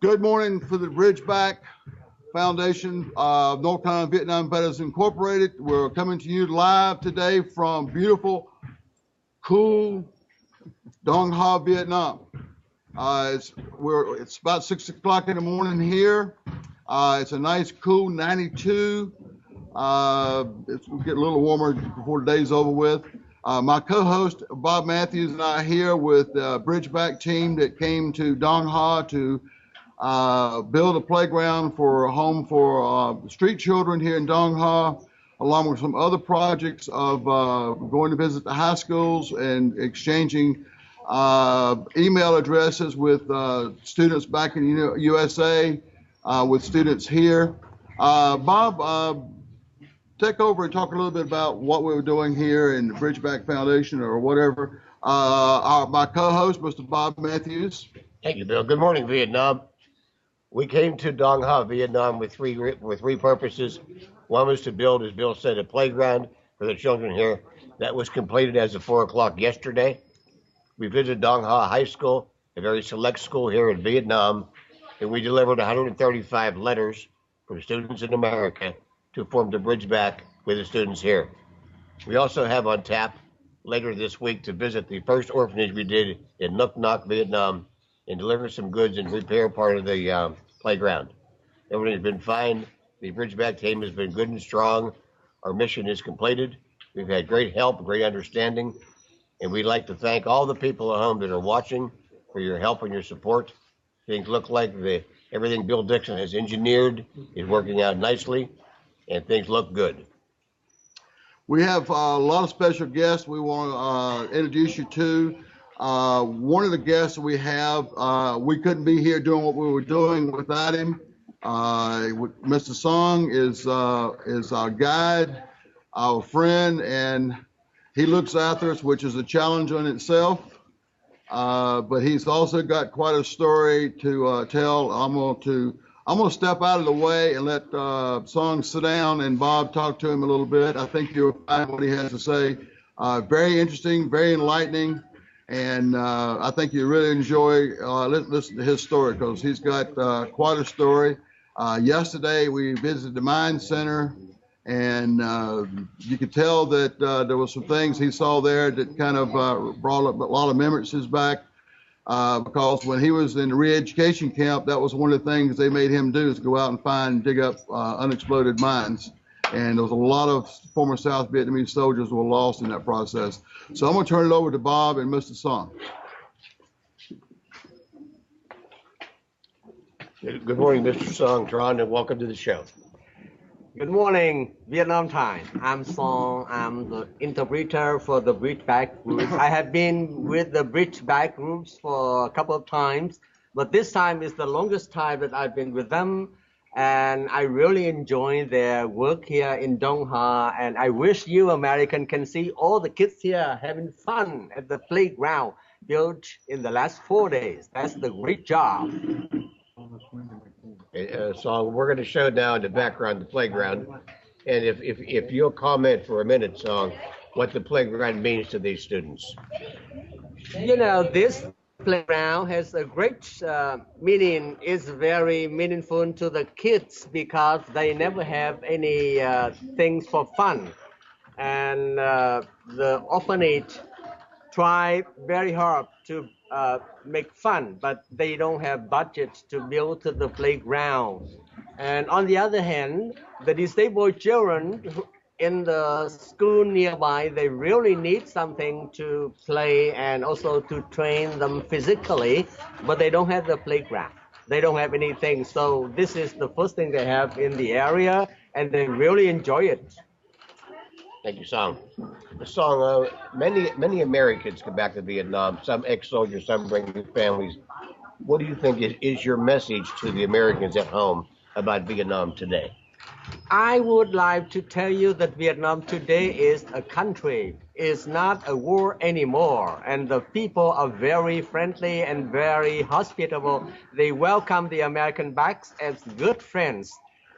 Good morning for the Bridgeback Foundation of North Carolina Vietnam Veterans Incorporated. We're coming to you live today from beautiful, cool Dong Ha, Vietnam. It's about 6 o'clock in the morning here. It's a nice, cool 92. We'll get a little warmer before the day's over with. My co-host Bob Matthews and I are here with the Bridgeback team that came to Dong Ha to build a playground for a home for street children here in Dong Ha, along with some other projects of going to visit the high schools and exchanging email addresses with students back in the USA, with students here. Bob, take over and talk a little bit about what we were doing here in the Bridgeback Foundation or whatever. My co-host, Mr. Bob Matthews. Thank you, Bill. Good morning, Vietnam. We came to Dong Ha, Vietnam with three purposes. One was to build, as Bill said, a playground for the children here. That was completed as of 4 o'clock yesterday. We visited Dong Ha High School, a very select school here in Vietnam, and we delivered 135 letters from students in America to form the bridge back with the students here. We also have on tap later this week to visit the first orphanage we did in Nuoc Noc, Vietnam, and deliver some goods and repair part of the playground. Everything has been fine. The Bridgeback team has been good and strong. Our mission is completed. We've had great help, great understanding, and we'd like to thank all the people at home that are watching for your help and your support. Things look like everything Bill Dixon has engineered is working out nicely, and things look good. We have a lot of special guests we want to introduce you to. One of the guests we have, we couldn't be here doing what we were doing without him. Mr. Song is our guide, our friend, and he looks after us, which is a challenge in itself. But he's also got quite a story to tell. I'm gonna step out of the way and let Song sit down and Bob talk to him a little bit. I think you'll find what he has to say very interesting, very enlightening. And I think you really enjoy listening to his story because he's got quite a story. Yesterday, we visited the Mine Center, and you could tell that there were some things he saw there that kind of brought up a lot of memories back because when he was in the re-education camp, that was one of the things they made him do is go out and dig up unexploded mines. And there was a lot of former South Vietnamese soldiers who were lost in that process. So I'm going to turn it over to Bob and Mr. Song. Good morning, Mr. Song Tron, and welcome to the show. Good morning, Vietnam time. I'm Song. I'm the interpreter for the Bridgeback group. I have been with the Bridgeback groups for a couple of times, but this time is the longest time that I've been with them. And I really enjoy their work here in Dong Ha, and I wish you American can see all the kids here having fun at the playground built in the last 4 days. That's the great job. Song, we're going to show now in the background the playground, and if you'll comment for a minute, Song, what the playground means to these students. You know, this playground has a great meaning. It's very meaningful to the kids because they never have any things for fun, and the orphanage try very hard to make fun, but they don't have budget to build the playground. And on the other hand, the disabled children in the school nearby, they really need something to play and also to train them physically, but they don't have the playground. They don't have anything. So this is the first thing they have in the area, and they really enjoy it. Thank you, Song. Song, many Americans come back to Vietnam, some ex-soldiers, some bring their families. What do you think is your message to the Americans at home about Vietnam today? I would like to tell you that Vietnam today is a country. It's not a war anymore. And the people are very friendly and very hospitable. They welcome the American back as good friends.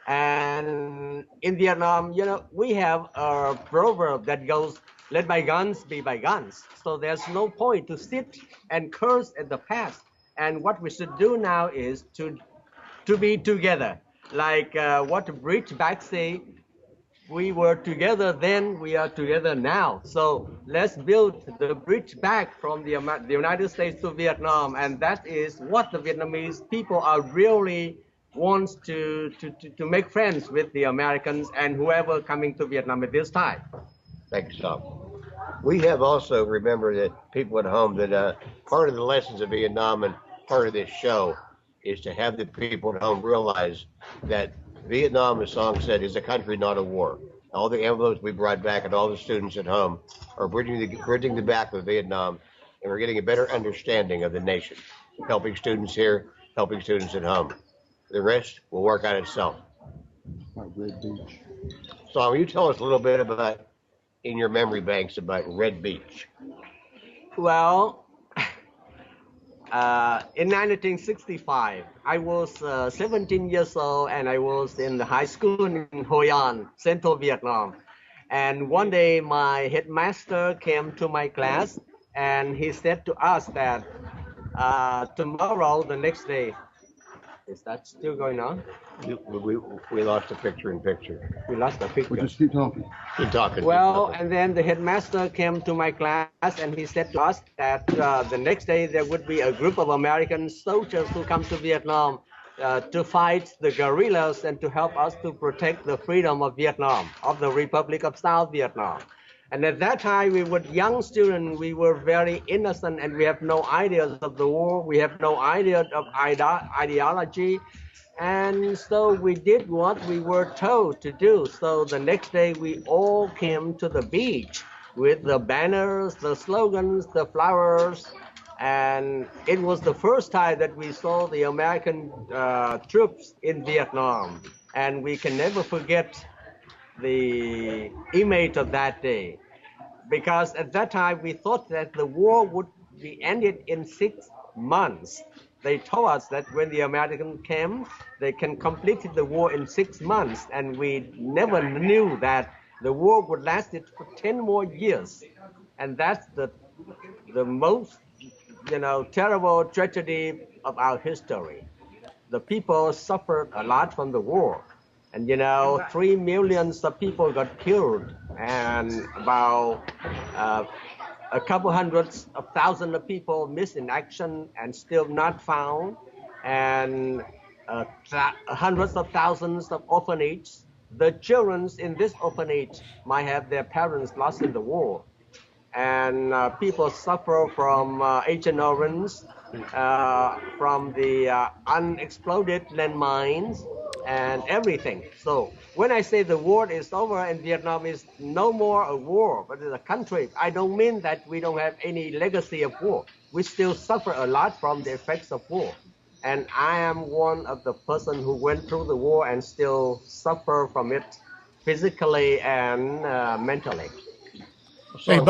And in Vietnam, you know, we have a proverb that goes, let bygones be bygones. So there's no point to sit and curse at the past. And what we should do now is to to be together. Like what Bridge back say, we were together then, we are together now. So let's build the bridge back from the United States to Vietnam, and that is what the Vietnamese people are really wants to make friends with the Americans and whoever coming to Vietnam at this time. Thank you, Tom. We have also remember that people at home that part of the lessons of Vietnam and part of this show is to have the people at home realize that Vietnam, as Song said, is a country, not a war. All the envelopes we brought back and all the students at home are bridging the back of Vietnam, and we're getting a better understanding of the nation, helping students here, helping students at home. The rest will work out itself. Red Beach. Song, will you tell us a little bit about, in your memory banks, about Red Beach? Well, in 1965, I was 17 years old and I was in the high school in Hoi An, Central Vietnam. And one day my headmaster came to my class and he said to us that tomorrow, the next day, is that still going on? We lost the picture in picture. We lost the picture. We just keep talking. Keep talking. Well, and then the headmaster came to my class and he said to us that the next day there would be a group of American soldiers who come to Vietnam to fight the guerrillas and to help us to protect the freedom of Vietnam, of the Republic of South Vietnam. And at that time, we were young students, we were very innocent and we have no ideas of the war, we have no idea of ideology. And so we did what we were told to do. So the next day we all came to the beach with the banners, the slogans, the flowers. And it was the first time that we saw the American troops in Vietnam. And we can never forget the image of that day. Because at that time we thought that the war would be ended in 6 months. They told us that when the Americans came, they can complete the war in 6 months, and we never knew that the war would last it for 10 more years. And that's the most, terrible tragedy of our history. The people suffered a lot from the war. And 3 million of people got killed, and about a couple hundreds of thousands of people missed in action and still not found, and hundreds of thousands of orphanages. The children in this orphanage might have their parents lost in the war, and people suffer from Agent Orange, from the unexploded landmines, and everything. So when I say the war is over and Vietnam is no more a war, but it's a country, I don't mean that we don't have any legacy of war. We still suffer a lot from the effects of war. And I am one of the person who went through the war and still suffer from it physically and mentally. Hey,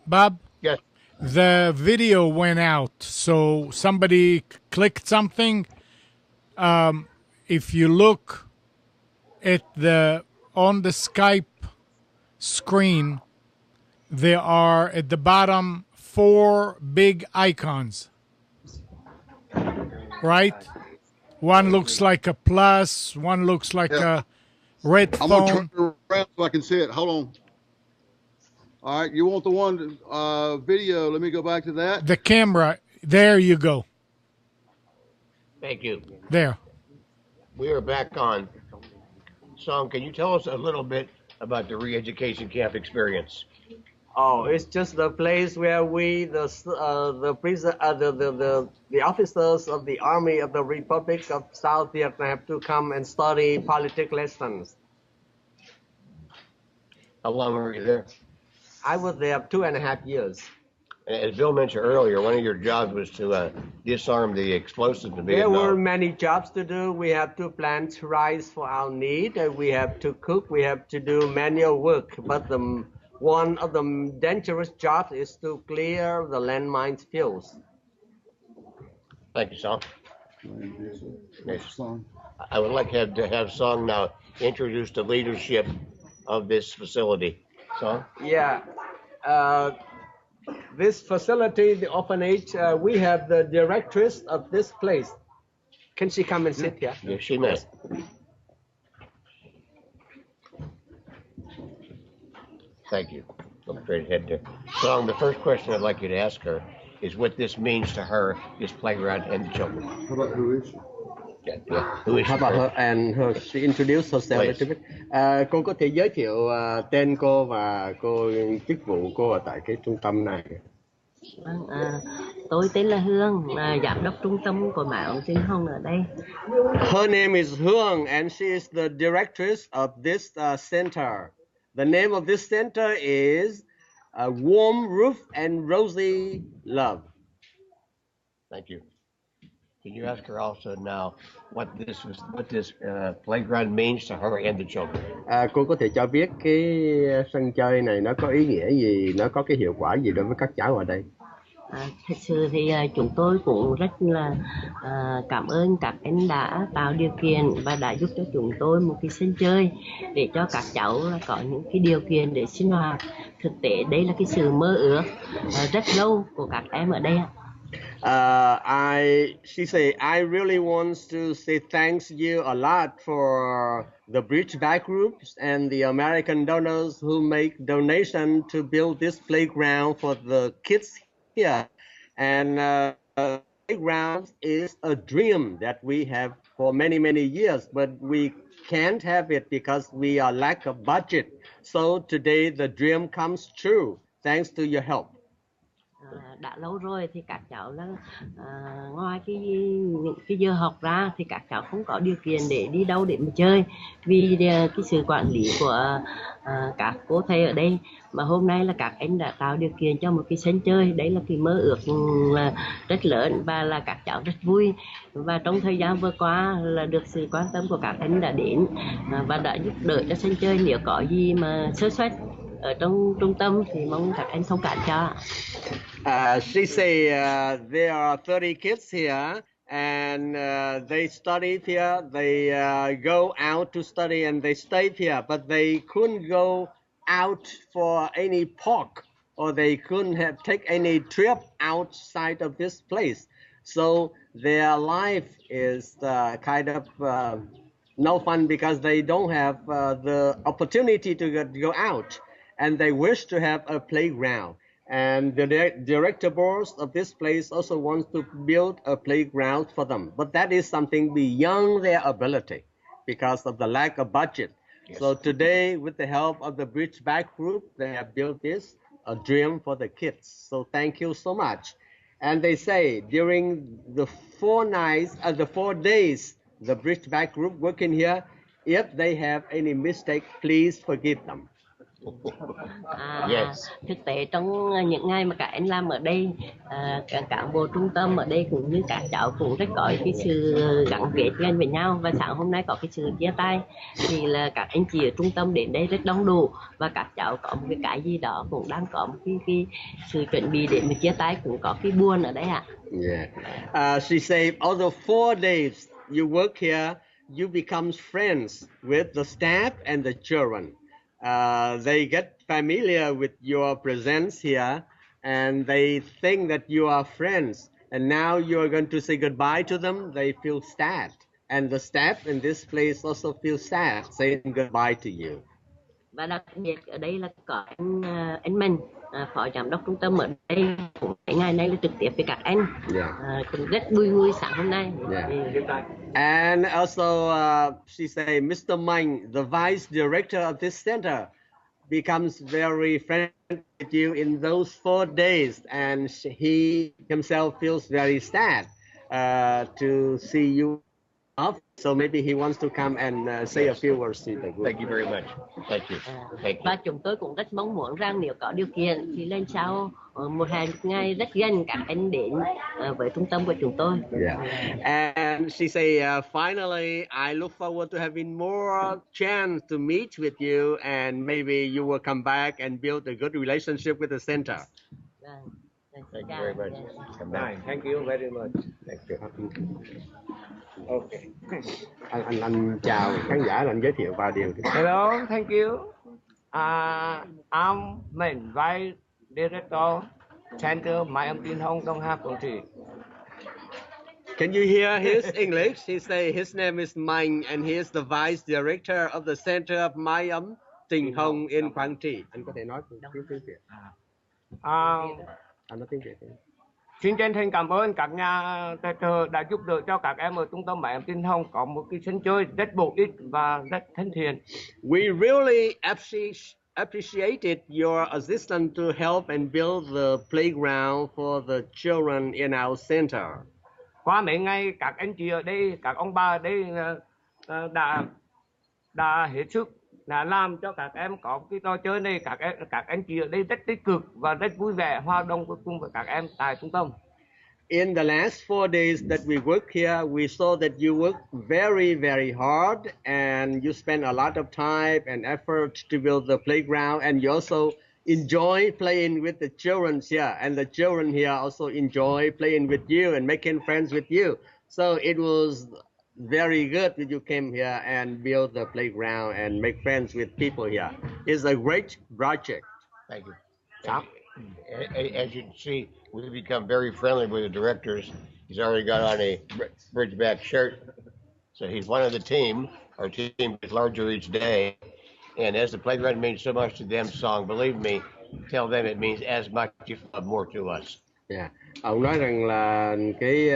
Bob? Yes. The video went out, so somebody clicked something. If you look at on the Skype screen, there are at the bottom 4 big icons, right? One looks like a plus, one looks like a red phone. I'm going to turn it around so I can see it. Hold on. All right, you want the one video? Let me go back to that. The camera, there you go. Thank you. There. We are back on. Song, can you tell us a little bit about the re-education camp experience? Oh, it's just the place where we, the officers of the Army of the Republic of South Vietnam, have to come and study politics lessons. How long were you there? I was there 2.5 years. As Bill mentioned earlier, one of your jobs was to disarm the explosives in Vietnam. There were many jobs to do. We have to plant rice for our need. We have to cook. We have to do manual work. But one of the dangerous jobs is to clear the landmine fields. Thank you, Song. Yes. Song. I would like to have Song now introduce the leadership of this facility. Song? Yeah. This facility, the orphanage, we have the directress of this place, Can she come and sit here? Yes, she may. Thank you. Look straight ahead there. Song, the first question I'd like you to ask her is what this means to her, this playground and the children. How about who is she? Who is How she? about her and her? She introduced herself a little bit. Cô có thể giới thiệu tên cô và cô chức vụ cô ở tại cái trung tâm này. Vâng, tôi tên là Hương, là giám đốc trung tâm của Mẹ Ông Sinh Hồng ở đây. Her name is Hương and she is the directress of this center. The name of this center is Warm Roof and Rosy Love. Thank you. Can you ask her also now what this playground means to her and the children? Cô có thể cho biết cái sân chơi này nó có ý nghĩa gì, nó có cái hiệu quả gì đối với các cháu ở đây? Thật sự thì chúng tôi cũng rất là cảm ơn các anh đã tạo điều kiện và đã giúp cho chúng tôi một cái sân chơi để cho các cháu có những cái điều kiện để sinh hoạt. Thực tế đây là cái sự mơ ước rất lâu của các em ở đây. She say, I really want to say thanks you a lot for the Bridgeback groups and the American donors who make donation to build this playground for the kids here. And playground is a dream that we have for many, many years, but we can't have it because we are lack of budget. So today the dream comes true thanks to your help. Đã lâu rồi thì các cháu là ngoài những cái giờ học ra thì các cháu không có điều kiện để đi đâu để mà chơi vì cái sự quản lý của các cô thầy ở đây, mà hôm nay là các anh đã tạo điều kiện cho một cái sân chơi. Đấy là cái mơ ước rất lớn và là các cháu rất vui, và trong thời gian vừa qua là được sự quan tâm của các anh đã đến và đã giúp đỡ cho sân chơi. Nếu có gì mà sơ suất ở trong trung tâm thì mong các anh thông cảm cho. She say there are 30 kids here and they studied here, they go out to study and they stayed here, but they couldn't go out for any park or they couldn't have take any trip outside of this place. So their life is kind of no fun because they don't have the opportunity to go out, and they wish to have a playground. And the director board of this place also wants to build a playground for them. But that is something beyond their ability because of the lack of budget. Yes. So today, with the help of the Bridgeback group, they have built this, a dream for the kids. So thank you so much. And they say during the 4 days, the Bridgeback group working here, if they have any mistake, please forgive them. Yes. Thực tế trong những ngày mà các anh làm ở đây, các cán bộ trung tâm ở đây cũng như các cháu cũng rất có cái sự gắn kết với nhau, và sáng hôm nay có cái sự chia tay thì là các anh chị ở trung tâm đến đây rất đông đủ, và các cháu có một cái gì đó cũng đang có một cái sự chuẩn bị để mà chia tay, cũng có cái buồn ở đây ạ. She said although 4 days you work here, you become friends with the staff and the children. They get familiar with your presence here and they think that you are friends, and now you are going to say goodbye to them. They feel sad, and the staff in this place also feel sad saying goodbye to you. Và đặc biệt ở đây là có anh Minh, phó giám đốc trung tâm ở đây, cũng ngày nay là trực tiếp với các anh. Cũng rất vui sáng hôm nay. And also she say Mr. Minh, the vice director of this center, becomes very friendly with you in those 4 days, and he himself feels very sad to see you off. So maybe he wants to come and say a few words to the group. Thank you very much. Thank you. Và chúng tôi cũng rất mong muốn rằng nếu có điều kiện thì lên sau một ngày rất gần các anh đến với trung tâm của chúng tôi. And she say finally I look forward to having more chance to meet with you, and maybe you will come back and build a good relationship with the center. Thank you very much. Come back. Thank you very much. Thank you. Okay. Anh chào khán giả, anh giới thiệu vài điều. Hello, thank you. I'm Minh, Vice Director, Center Mẹ Ông Tin Hồng, Đông Hà, Quảng Trị. Can you hear his English? He say his name is Mạnh and he is the vice director of the Center of Mai Ấm Tình Hồng in Quảng Trị. Anh có thể nói tiếng Việt. À, Anh nói tiếng Việt. xin chân thành cảm ơn các nhà tài trợ đã giúp đỡ cho các em ở trung tâm Mai Ấm Tình Hồng có một cái sân chơi rất bổ ích và rất thân thiện. We really appreciated your assistance to help and build the playground for the children in our center. Qua mấy ngày các anh chị ở đây, các ông bà ở đây đã hết sức đã làm cho các em có cái trò chơi này. Các anh chị ở đây rất tích cực và rất vui vẻ hòa đồng cùng với các em tại trung tâm. In the last 4 days that we worked here, we saw that you worked very, very hard and you spent a lot of time and effort to build the playground, and you also enjoy playing with the children here, and the children here also enjoy playing with you and making friends with you. So it was very good that you came here and build the playground and make friends with people here. It's a great project. Thank you. As you can see, we've become very friendly with the directors. He's already got on a Bridgeback shirt. So he's one of the team. Our team gets larger each day. And as the playground means so much to them, song, believe me, tell them it means as much, if not more to us. Yeah. Ông nói rằng là cái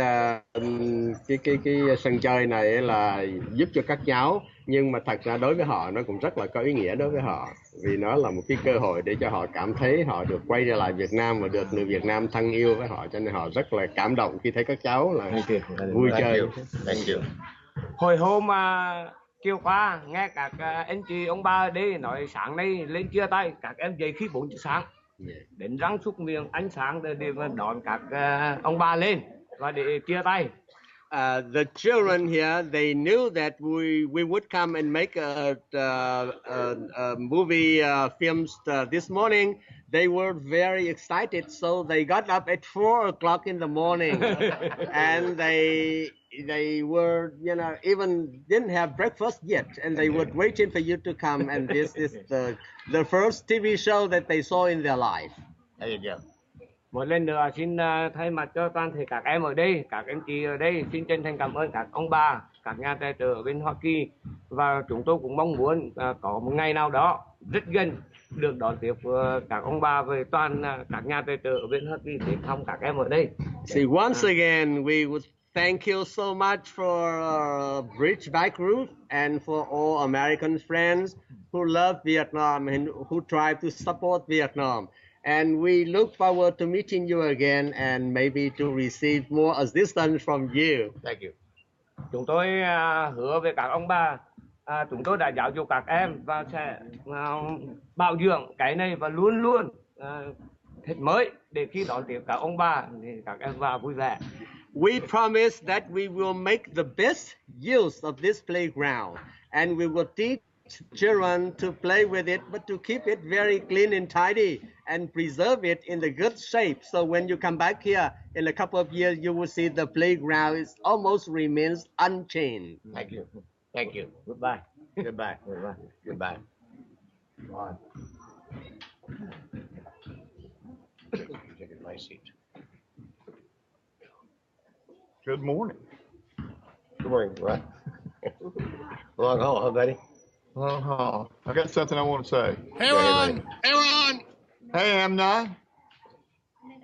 sân chơi này là giúp cho các cháu, nhưng mà thật ra đối với họ nó cũng rất là có ý nghĩa đối với họ, vì nó là một cái cơ hội để cho họ cảm thấy họ được quay trở lại Việt Nam và được người Việt Nam thân yêu với họ, cho nên họ rất là cảm động khi thấy các cháu là vui chơi. Thank you. Hồi hôm chiều qua nghe các anh chị ông bà ở đây nói sáng nay lên chia tay, các em dậy khi 4 giờ sáng đến răng súc miệng ánh sáng để mà đón các ông bà lên và để chia tay. The children here, they knew that we would come and make a movie films this morning. They were very excited, so they got up at 4 o'clock in the morning, and they were, even didn't have breakfast yet, and they were waiting for you to come. And this is the first TV show that they saw in their life. There you go. Một lần nữa xin thay mặt cho toàn thể các em ở đây, các anh chị ở đây, xin chân thành cảm ơn các ông bà, các nhà tài trợ ở bên Hoa Kỳ, và chúng tôi cũng mong muốn có một ngày nào đó rất gần được đón tiếp các ông bà về toàn các nhà tài trợ ở bên Hoa Kỳ để thăm các em ở đây. See, once again, we would thank you so much for Bridgeback Group and for all American friends who love Vietnam and who try to support Vietnam. And we look forward to meeting you again and maybe to receive more assistance from you. Thank you. Chúng tôi hứa với các ông bà, chúng tôi đã giáo dục các em và sẽ bảo dưỡng cái này và luôn luôn hết mới để khi đón tiếp các ông bà thì các em vào vui vẻ. We promise that we will make the best use of this playground, and we will teach children to play with it, but to keep it very clean and tidy and preserve it in the good shape. So when you come back here in a couple of years, you will see the playground is almost remains unchanged. Thank you. Thank you. Goodbye. Goodbye. Goodbye. Take a nice seat. Good morning. Good morning, Rod. Long haul, huh, buddy? Long haul. I got something I want to say. Hey, Ron! Hey, Ron! Hey, Amnon.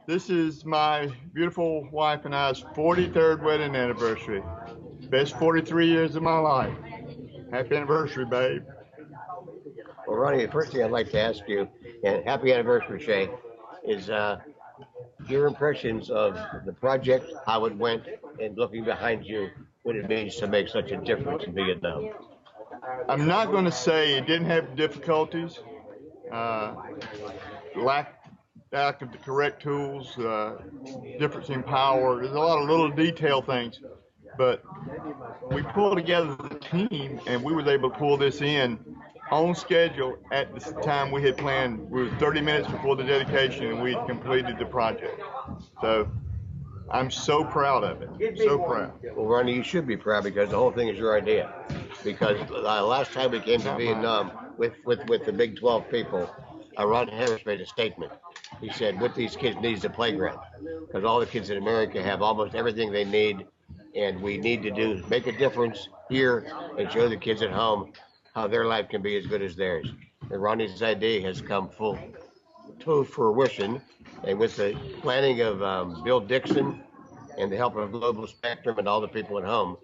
This is my beautiful wife and I's 43rd wedding anniversary. Best 43 years of my life. Happy anniversary, babe. Well, Ronnie, the first thing I'd like to ask you, and happy anniversary, Shay, is your impressions of the project, how it went, and looking behind you, what it means to make such a difference in Vietnam. I'm not going to say it didn't have difficulties, lack of the correct tools, difference in power. There's a lot of little detail things, but we pulled together the team and we was able to pull this in on schedule at the time we had planned. We were 30 minutes before the dedication and we had completed the project. So I'm so proud of it, so proud. Well, Ronnie, you should be proud because the whole thing is your idea. Because last time we came to Vietnam with the Big 12 people, Ron Harris made a statement. He said, what these kids need is a playground. Because all the kids in America have almost everything they need and we need to make a difference here and show the kids at home how their life can be as good as theirs. And Ronnie's idea has come full to fruition, and with the planning of Bill Dixon and the help of Global Spectrum and all the people at home,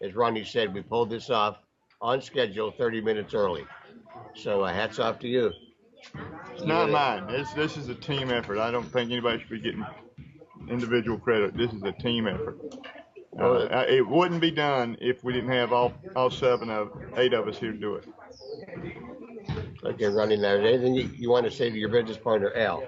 as Ronnie said, we pulled this off on schedule 30 minutes early. So hats off to you. It's not mine. This is a team effort. I don't think anybody should be getting individual credit. This is a team effort. It wouldn't be done if we didn't have all 8 of us here to do it. Okay, Ronnie, now, is there anything you want to say to your business partner, Al?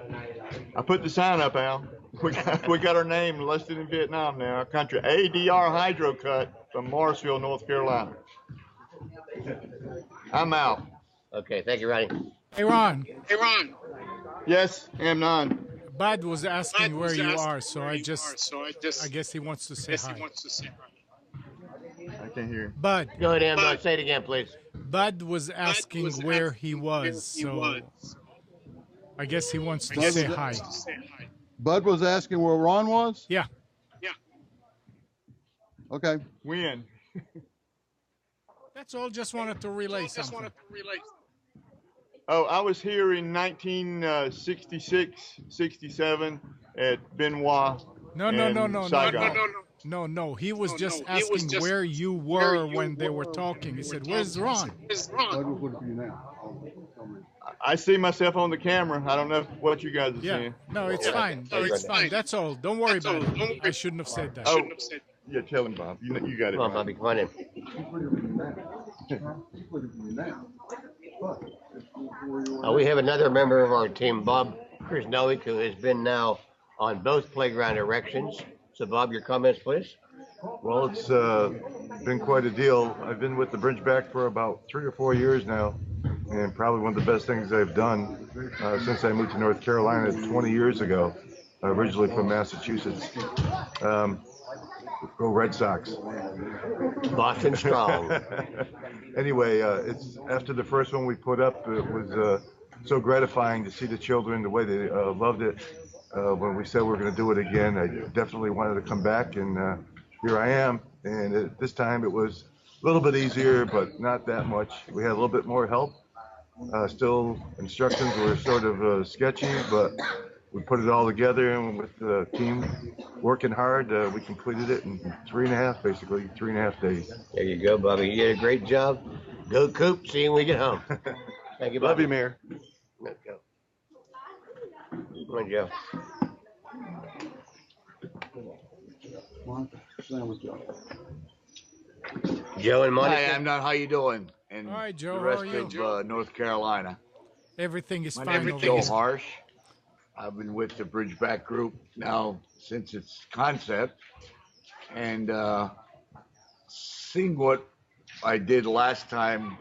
I put the sign up, Al. We got our name listed in Vietnam now. Our country, ADR Hydro Cut from Morrisville, North Carolina. I'm out. Okay, thank you, Ronnie. Hey, Ron. Yes, Amnon. Bud was asking where you are, so I guess he wants to say hi. I can't hear. Bud. Go ahead, Amnon. Say it again, please. Bud was asking where he was, so I guess he wants to say hi. Bud was asking where Ron was? Yeah. Okay. When? That's all. Just wanted to relay something. Oh, I was here in 1966, 67 at Benoit. No. He was just asking where you were when they were talking. He said, "Where's Ron?" I see myself on the camera. I don't know what you guys are seeing. No, it's fine. It's fine. That's all. Don't worry about it. I shouldn't have said that. Oh, yeah, tell him, Bob. You got it. Come on, Bobby. Come on in. We have another member of our team, Bob Krasnowick, who has been now on both playground erections. So, Bob, your comments, please. Well, it's been quite a deal. I've been with the Bridgeback for about 3 or 4 years now, and probably one of the best things I've done since I moved to North Carolina 20 years ago, originally from Massachusetts. Go Red Sox. Boston strong. Anyway, it's after the first one we put up, it was so gratifying to see the children, the way they loved it. When we said we were going to do it again, I definitely wanted to come back, and here I am. And this time it was a little bit easier, but not that much. We had a little bit more help. Still, instructions were sort of sketchy, but we put it all together, and with the team working hard, we completed it in 3.5 days. There you go, Bobby. You did a great job. Go Coop. See you when we get home. Thank you, Bobby. Love you, Mayor. Let's go. Come on, Joe. Joe and Monica. Hi, Amnon. How you doing? And All right, Joe. the rest How are you? of North Carolina. Everything is My fine name over is Joe here. Harsh. I've been with the Bridgeback Group now since its concept, and seeing what I did last time,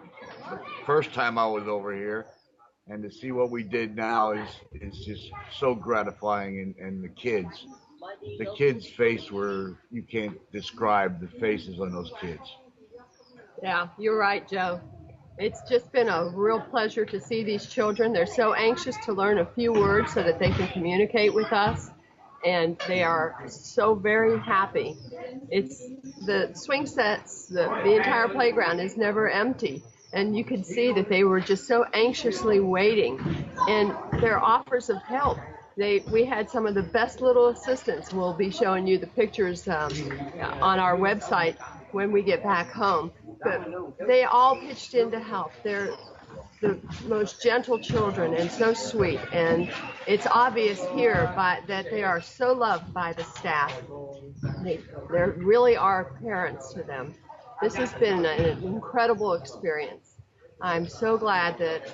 the first time I was over here, and to see what we did now is just so gratifying. And the kids' face you can't describe the faces on those kids. Yeah, you're right, Joe. It's just been a real pleasure to see these children. They're so anxious to learn a few words so that they can communicate with us, and they are so very happy. It's the swing sets, the entire playground is never empty, and you could see that they were just so anxiously waiting, and their offers of help. We had some of the best little assistants. We'll be showing you the pictures on our website when we get back home. But they all pitched in to help. They're the most gentle children and so sweet. And it's obvious here that they are so loved by the staff. They really are parents to them. This has been an incredible experience. I'm so glad that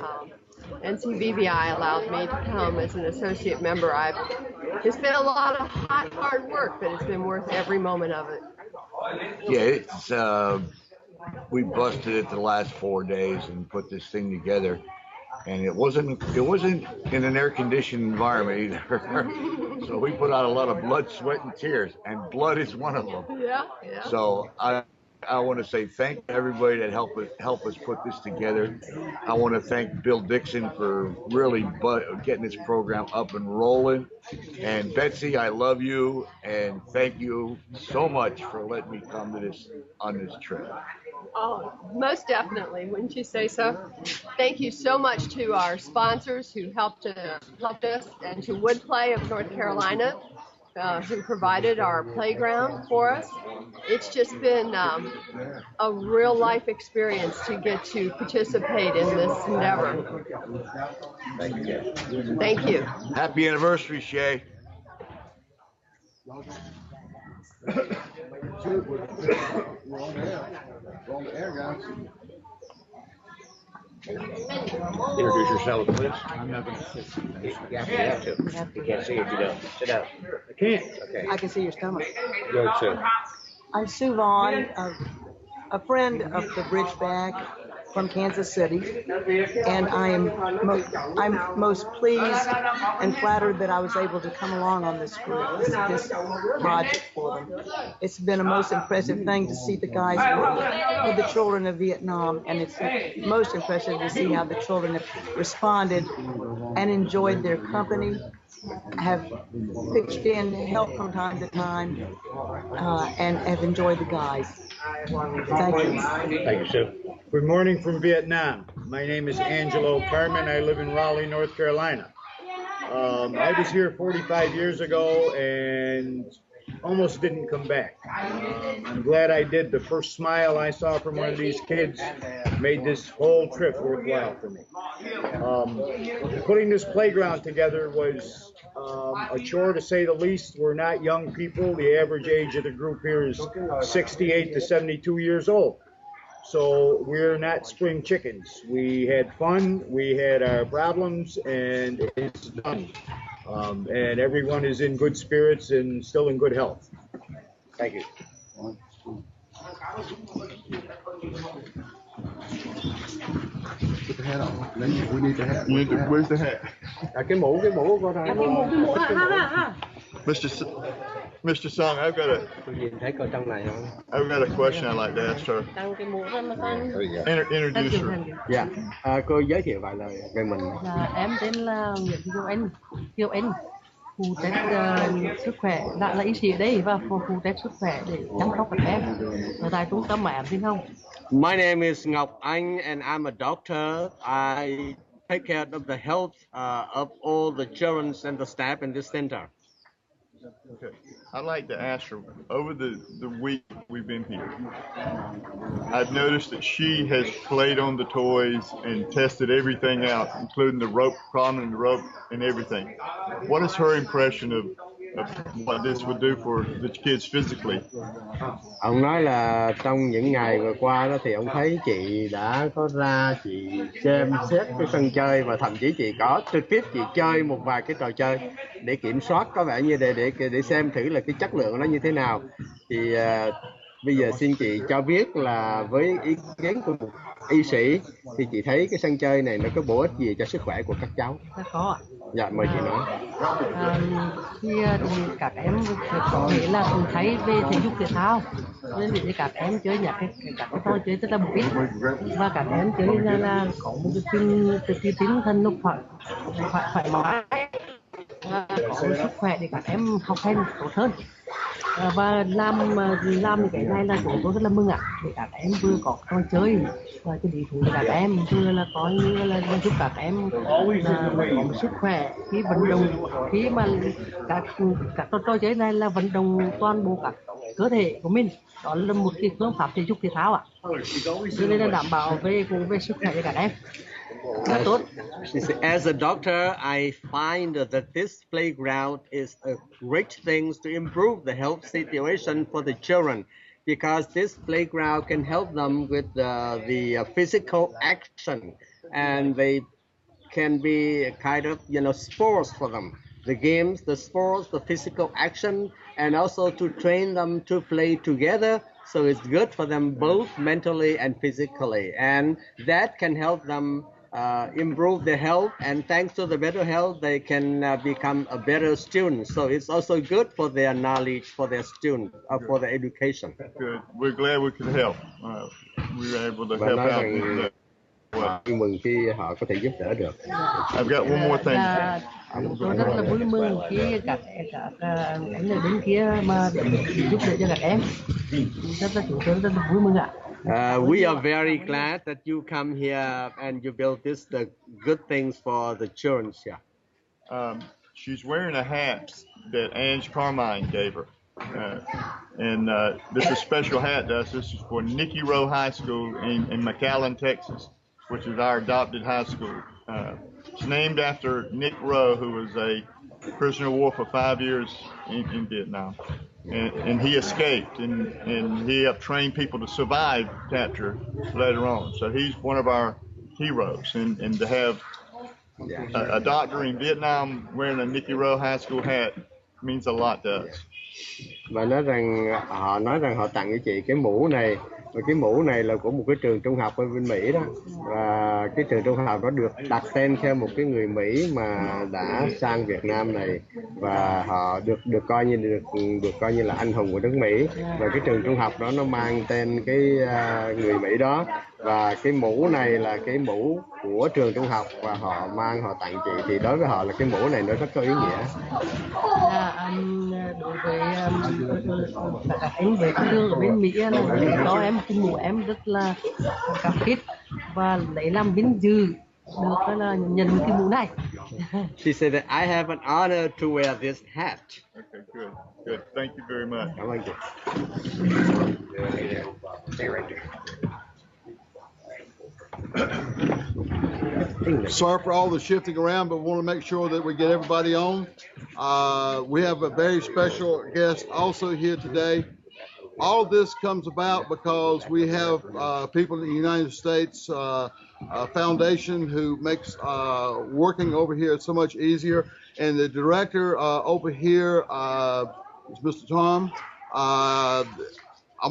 NCBVI allowed me to come as an associate member. It's been a lot of hard work, but it's been worth every moment of it. Yeah, we busted it the last 4 days and put this thing together, and it wasn't in an air-conditioned environment either. So we put out a lot of blood, sweat, and tears, and blood is one of them. Yeah. So I I want to say thank everybody that helped us put this together. I want to thank Bill Dixon for really getting this program up and rolling. And Betsy, I love you and thank you so much for letting me come to this on this trip. Oh, most definitely. Wouldn't you say so? Thank you so much to our sponsors who helped us, and to Woodplay of North Carolina, who provided our playground for us. It's just been a real life experience to get to participate in this endeavor. Thank you. Happy anniversary, Shay. Introduce yourself, please. I'm not going to sit. You have to. You can't see if you don't. Sit down. I can't. Okay. I can see your stomach. Go, Sue. I'm Sue Vaughn, a friend of the Bridgeback from Kansas City, and I'm most pleased and flattered that I was able to come along on this project for them. It's been a most impressive thing to see the guys with the children of Vietnam, and it's most impressive to see how the children have responded and enjoyed their company, have pitched in help from time to time, and have enjoyed the guys. Thank you. Thank you, Sue. Good morning from Vietnam. My name is Angelo Carmen. I live in Raleigh, North Carolina. I was here 45 years ago and almost didn't come back. I'm glad I did. The first smile I saw from one of these kids made this whole trip worthwhile for me. Putting this playground together was a chore, to say the least. We're not young people. The average age of the group here is 68 to 72 years old. So we're not spring chickens. We had fun, we had our problems, and it's done. And everyone is in good spirits and still in good health. Thank you. Put the hat on. We need the hat. Where's the hat? Cái mũ có đây. Mr. Song, I've got a question I'd like to ask her. Introduce her. Dạ, cô giới thiệu vài lời về mình. Em tên là Nguyễn Thị Kiều Anh, phụ trách sức khỏe, đã là y sĩ ở đây và phụ trách sức khỏe để chăm sóc các em ở tại trung tâm Mẹ Em Thiên Hồng. My name is Ngọc Anh and I'm a doctor. I take care of the health of all the children and the staff in this center. Okay. I'd like to ask her, over the week we've been here, I've noticed that she has played on the toys and tested everything out, including the rope, climbing the rope and everything. What is her impression of what this would do for the kids physically? Ông nói là trong những ngày vừa qua đó thì ông thấy chị đã có ra, chị xem xét cái sân chơi và thậm chí chị có trực tiếp chị chơi một vài cái trò chơi để kiểm soát, có vẻ như để xem thử là cái chất lượng nó như thế nào. Thì bây giờ xin chị cho biết là với ý kiến của một y sĩ thì chị thấy cái sân chơi này nó có bổ ích gì cho sức khỏe của các cháu? Có ạ. Dạ, mời chị nói. Thì các em có nghĩa là cũng thấy về thể dục thể thao, nên để các em chơi các trò chơi rất là bổ ích, và các em chơi là có một cái tinh thần nó thoải mái, có sức khỏe để các em học hành tốt hơn. Và làm những cái này là chúng tôi rất là mừng ạ, để các em vừa có trò chơi và cái lý thú cho các em, vừa là coi như là giúp các em có sức khỏe khi vận động, khi mà các trò chơi này là vận động toàn bộ các cơ thể của mình, đó là một cái phương pháp thể dục thể thao ạ, cho nên là đảm bảo về sức khỏe cho các em. As a doctor, I find that this playground is a great thing to improve the health situation for the children, because this playground can help them with the physical action, and they can be kind of, sports for them. The games, the sports, the physical action, and also to train them to play together. So it's good for them both mentally and physically, and that can help them improve their health, and thanks to the better health, they can become a better student. So it's also good for their knowledge, for their student, for their education. Good. We're glad we could help. We were able to Và help nói out. rằng vui mừng khi họ có thể giúp đỡ được. I've got one more thing. Tôi rất là vui mừng khi các anh ở bên kia mà giúp đỡ cho các em. Chúng tôi rất là vui mừng ạ. We are very glad that you come here and you build the good things for the children here. She's wearing a hat that Ange Carmine gave her. This is a special hat to us. This is for Nicky Rowe High School in McAllen, Texas, which is our adopted high school. It's named after Nick Rowe, who was a prisoner of war for 5 years in Vietnam. And he escaped, and he helped train people to survive capture later on. So he's one of our heroes. And to have a doctor in Vietnam wearing a Nicky Rowe High School hat means a lot to us. Và họ nói rằng họ tặng cho chị cái mũ này, và cái mũ này là của một cái trường trung học ở bên Mỹ đó, và cái trường trung học đó được đặt tên theo một cái người Mỹ mà đã sang Việt Nam này, và họ được coi như là anh hùng của nước Mỹ, và cái trường trung học đó nó mang tên cái người Mỹ đó, và cái mũ này là cái mũ của trường trung học và họ tặng chị, thì đối với họ là cái mũ này nó rất có ý nghĩa. Đối với các anh về trường ở bên Mỹ là cho em cái mũ, em rất là cảm kích và lấy làm vinh dự được là nhận cái mũ này. She said that I have an honor to wear this hat. Okay, good, good. Thank you very much. Cảm ơn chị. Sorry for all the shifting around, but we want to make sure that we get everybody on. We have a very special guest also here today. All of this comes about because we have people in the United States Foundation who makes working over here so much easier. And the director over here is Mr. Tom. I'm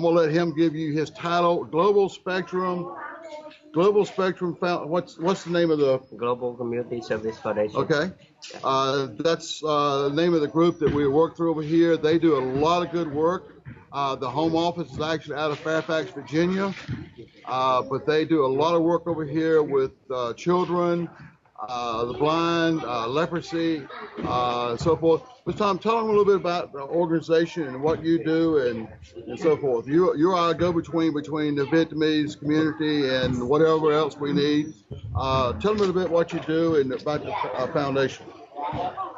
going to let him give you his title, Global Spectrum. What's the name of the Global Community Service Foundation? Okay, that's the name of the group that we work through over here. They do a lot of good work. The home office is actually out of Fairfax, Virginia, but they do a lot of work over here with children, the blind, leprosy, so forth. Mr. Tom, tell them a little bit about the organization and what you do and so forth. You're our go-between between the Vietnamese community and whatever else we need. Tell them a little bit what you do and about the foundation.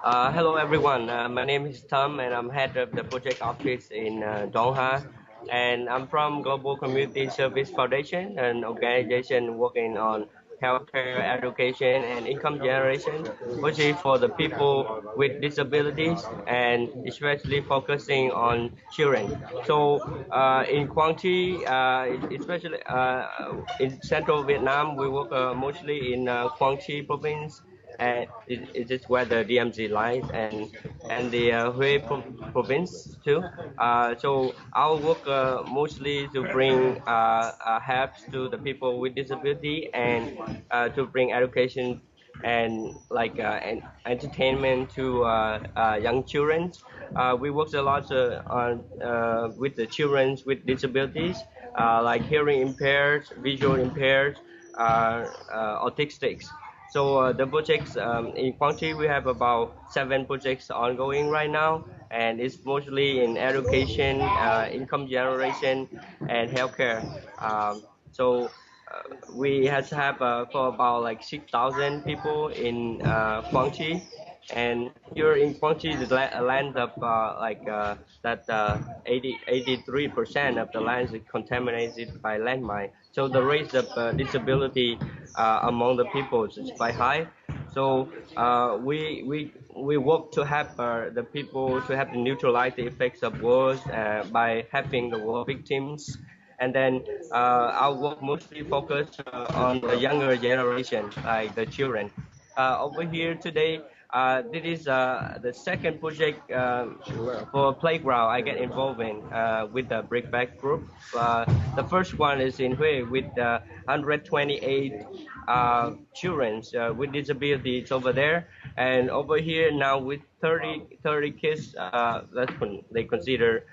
Hello everyone, my name is Tom and I'm head of the project office in Dong Ha, and I'm from Global Community Service Foundation, an organization working on healthcare, education, and income generation, mostly for the people with disabilities and especially focusing on children. So in Quang Tri, especially in central Vietnam, we work mostly in Quang Tri province. And it is where the DMZ lies, and the Hue province too. So our work mostly to bring help to the people with disability and to bring education and like entertainment to young children. We work a lot with the children with disabilities, like hearing impaired, visual impaired, autistics. So the projects in Quang Tri, we have about 7 projects ongoing right now, and it's mostly in education, income generation, and healthcare. So we have for about like 6,000 people in Quang Tri, and here in Quang Tri, the land of 83% of the land is contaminated by landmine. So the rate of disability among the people is quite high. So we work to help the people to help neutralize the effects of wars by helping the war victims. And then our work mostly focused on the younger generation, like the children. Over here today, This is the second project for playground I get involved in with the Brickback group. The first one is in Hue with 128 children with disabilities over there, and over here now with 30 kids that they consider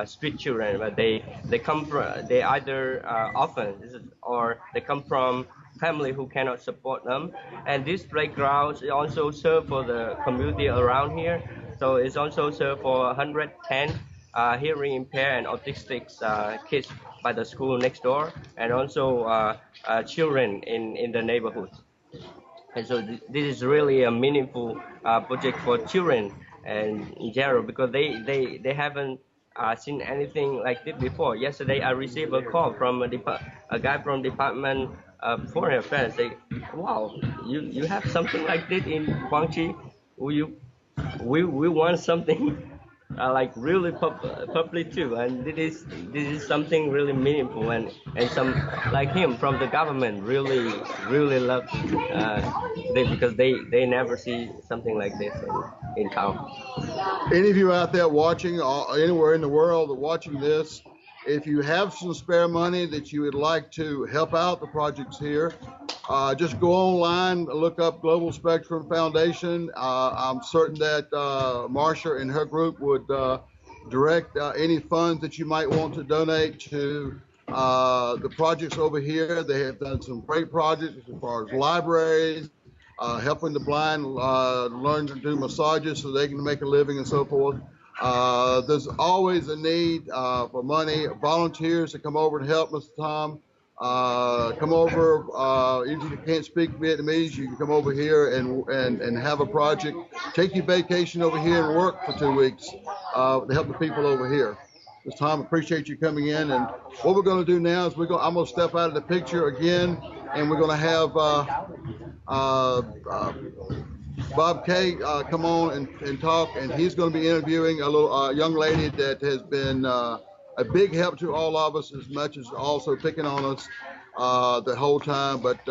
street children, but they come from they either orphans or they come from family who cannot support them. And this playground also serve for the community around here. So it's also serve for 110 hearing impaired and autistic kids by the school next door, and also children in the neighborhood. And so this is really a meaningful project for children and in general, because they haven't seen anything like this before. Yesterday I received a call from a guy from Department of Foreign Affairs. Say, wow, you have something like this in Guangxi? We want something like really public too, and this is something really meaningful, and some like him from the government really love this, because they never see something like this in town. Any of you out there watching, anywhere in the world watching this, if you have some spare money that you would like to help out the projects here, just go online, look up Global Spectrum Foundation. I'm certain that Marsha and her group would direct any funds that you might want to donate to the projects over here. They have done some great projects as far as libraries, helping the blind learn to do massages so they can make a living and so forth. There's always a need for money, volunteers to come over and help Mr. Tom. Come over, even if you can't speak Vietnamese, you can come over here and have a project. Take your vacation over here and work for 2 weeks to help the people over here. Mr. Tom, appreciate you coming in. And what we're going to do now is I'm going to step out of the picture again, and we're going to have Bob Kay come on and talk, and he's going to be interviewing a little young lady that has been a big help to all of us, as much as also picking on us the whole time. But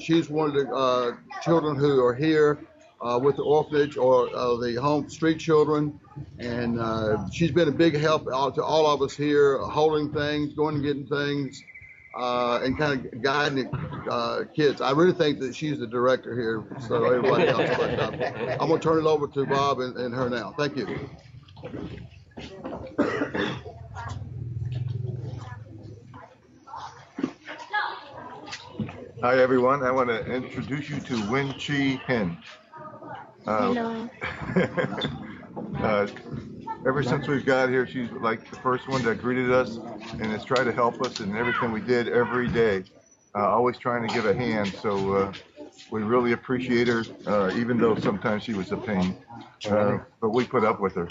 she's one of the children who are here with the orphanage or the home street children, and she's been a big help to all of us here, holding things, going and getting things, and kind of guiding the kids. I really think that she's the director here, so everybody else. But, I'm going to turn it over to Bob and her now. Thank you. Hi, everyone. I want to introduce you to Win Chi Hin. Hello. Ever since we've got here, she's like the first one that greeted us and has tried to help us in everything we did every day, always trying to give a hand. So we really appreciate her, even though sometimes she was a pain. But we put up with her.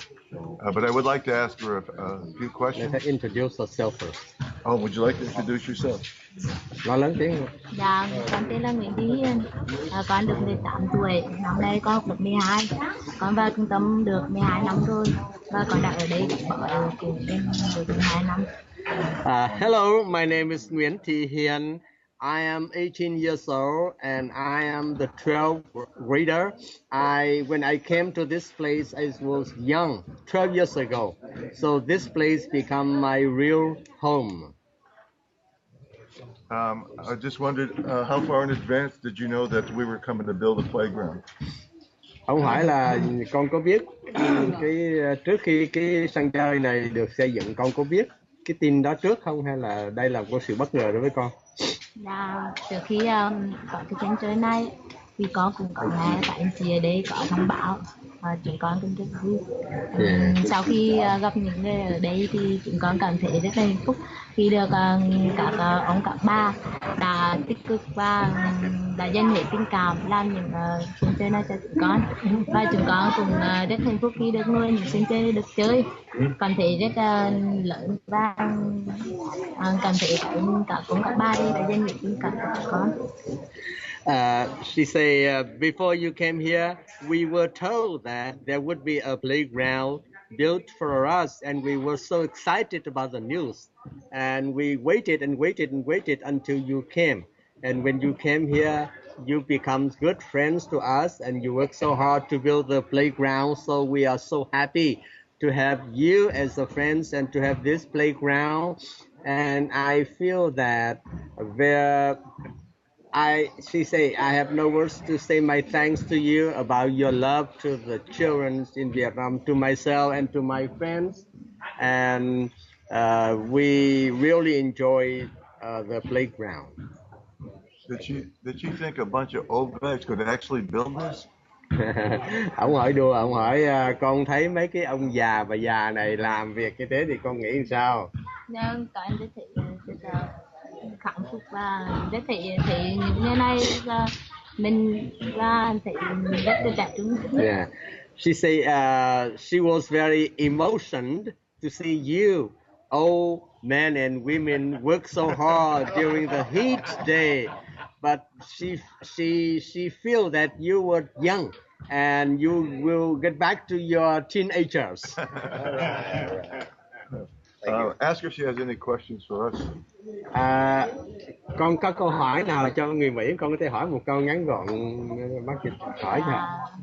But I would like to ask her a few questions. Let her introduce herself first. Oh, would you like to introduce yourself? Nói lớn tiếng. Dạ, con tên là Nguyễn Thị Hiền. Con được 18 tuổi, năm nay con học lớp 12. Con vào trung tâm được 12 năm rồi và con đã ở đây cũng được 12 năm. Hello, my name is Nguyễn Thị Hiền. I am 18 years old and I am the 12th grader. When I came to this place, I was young, 12 years ago. So this place became my real home. I just wondered, how far in advance did you know that we were coming to build a playground? Không phải là con có biết trước khi cái sân chơi này được xây dựng, con có biết cái tin đó trước không, hay là đây là một sự bất ngờ đối với con? Dạ, trước khi có cái sân chơi này thì con cũng có nghe các anh chị ở đây có thông báo, chúng con cũng rất vui. Sau khi gặp những người ở đây thì chúng con cảm thấy rất là hạnh phúc khi được các ông các bà đã tích cực và đã dành hết tình cảm làm những sân chơi này cho chúng con, và chúng con cũng rất hạnh phúc khi được nuôi những sân chơi được chơi, cảm thấy rất lớn và cảm thấy các ông các bà đây đã dành hết tình cảm cho chúng con. She said, before you came here, we were told that there would be a playground built for us, and we were so excited about the news. And we waited and waited and waited until you came. And when you came here, you become good friends to us, and you work so hard to build the playground. So we are so happy to have you as a friends and to have this playground. And I feel that she say, I have no words to say my thanks to you about your love to the children in Vietnam, to myself and to my friends. And we really enjoy the playground. Did she think a bunch of old guys could actually build this? Ông hỏi đùa, ông hỏi con thấy mấy cái ông già bà già này làm việc như thế thì con nghĩ sao? Nhưng con rất thị khẳng phục và rất thị những ngày này mình là thị rất là đẹp chúng. Yeah, she say she was very emotional to see you, old men and women, work so hard during the heat day, but she feel that you were young and you will get back to your teenagers. Ask her if she has any questions for us. Con có câu hỏi nào cho người Mỹ, con có thể hỏi một câu ngắn gọn bác dịch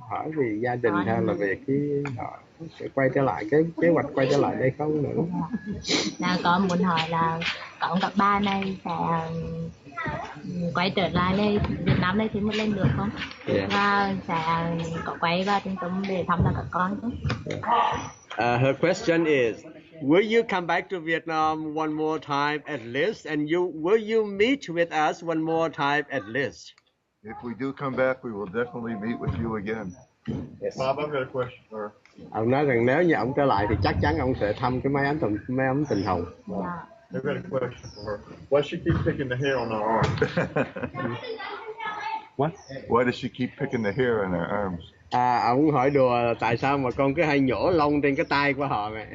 hỏi về gia đình hay là về cái sẽ quay trở lại cái kế hoạch quay trở lại đây không nữa? Con muốn hỏi là cậu cặp ba này sẽ quay trở lại đây Việt Nam đây thêm một lần nữa không? Và sẽ có quay vào trung tâm để thăm là các con không? Her question is, will you come back to Vietnam one more time at least, and will you meet with us one more time at least? If we do come back, we will definitely meet with you again. Yes. Bob, I've got a question for her. Ông nói rằng nếu như ông trở lại thì chắc chắn ông sẽ thăm cái máy ấm tình hồng. I've got a question for her. Why does she keep picking the hair on her arm? What? Why does she keep picking the hair on her arms? Ông hỏi đùa là tại sao mà con cứ hay nhổ lông trên cái tay của họ vậy?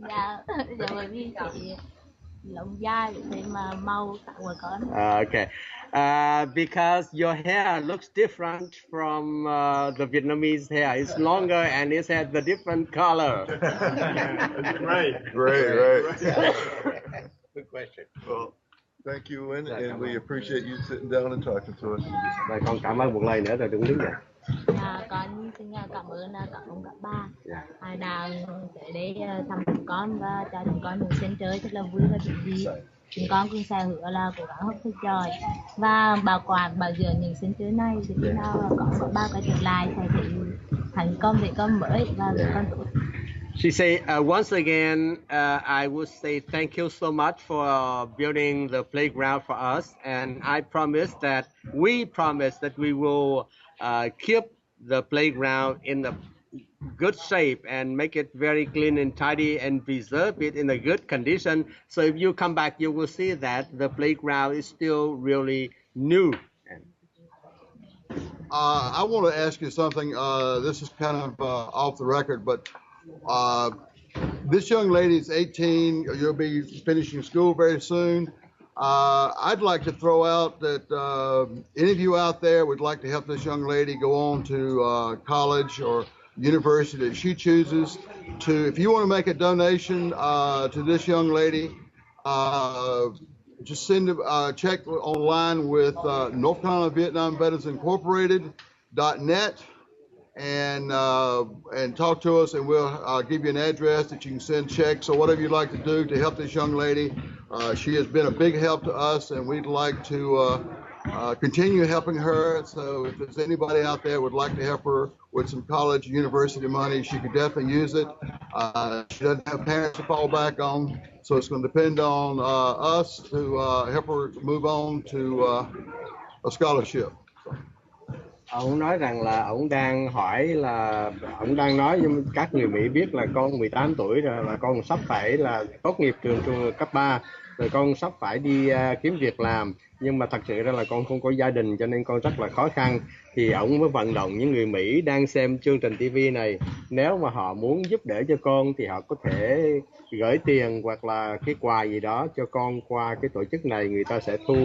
Dạ bởi vì chị lông da thì mà mau tạo của con. Okay. Because your hair looks different from the Vietnamese hair. It's longer and it has the different color. That's great. Right. Good question. Well, thank you, Win, and we appreciate you sitting down and talking to us. Và con cảm ơn một lời nữa rồi đừng đứng dậy. Con xin cảm ơn các ông các ba đã tới đây thăm chúng con và cho chúng con được sân chơi rất là vui và thú vị. Chúng con cũng sẽ hứa là cố gắng học thật giỏi và bảo quản bảo dưỡng những sân chơi này thì khi nào có ba cái trở lại sẽ thấy thành công về con mới và về con tốt. She say, once again, I would say thank you so much for building the playground for us. And I promise that we will keep the playground in a good shape and make it very clean and tidy and preserve it in a good condition. So if you come back, you will see that the playground is still really new. I want to ask you something. This is kind of off the record, but this young lady is 18. You'll be finishing school very soon. I'd like to throw out that any of you out there would like to help this young lady go on to college or university that she chooses to. If you want to make a donation to this young lady, just send a check online with North Carolina Vietnam Veterans Incorporated.net and talk to us, and we'll give you an address that you can send checks or whatever you'd like to do to help this young lady. She has been a big help to us, and we'd like to continue helping her. So if there's anybody out there who would like to help her with some college, university money, she could definitely use it. She doesn't have parents to fall back on, so it's going to depend on us to help her move on to a scholarship. Ông nói rằng là ông đang hỏi là ông đang nói cho các người Mỹ biết là con 18 tuổi rồi, là con sắp phải là tốt nghiệp trường cấp 3 rồi, con sắp phải đi kiếm việc làm, nhưng mà thật sự ra là con không có gia đình cho nên con rất là khó khăn. Thì ông mới vận động những người Mỹ đang xem chương trình TV này, nếu mà họ muốn giúp đỡ cho con thì họ có thể gửi tiền hoặc là cái quà gì đó cho con qua cái tổ chức này, người ta sẽ thu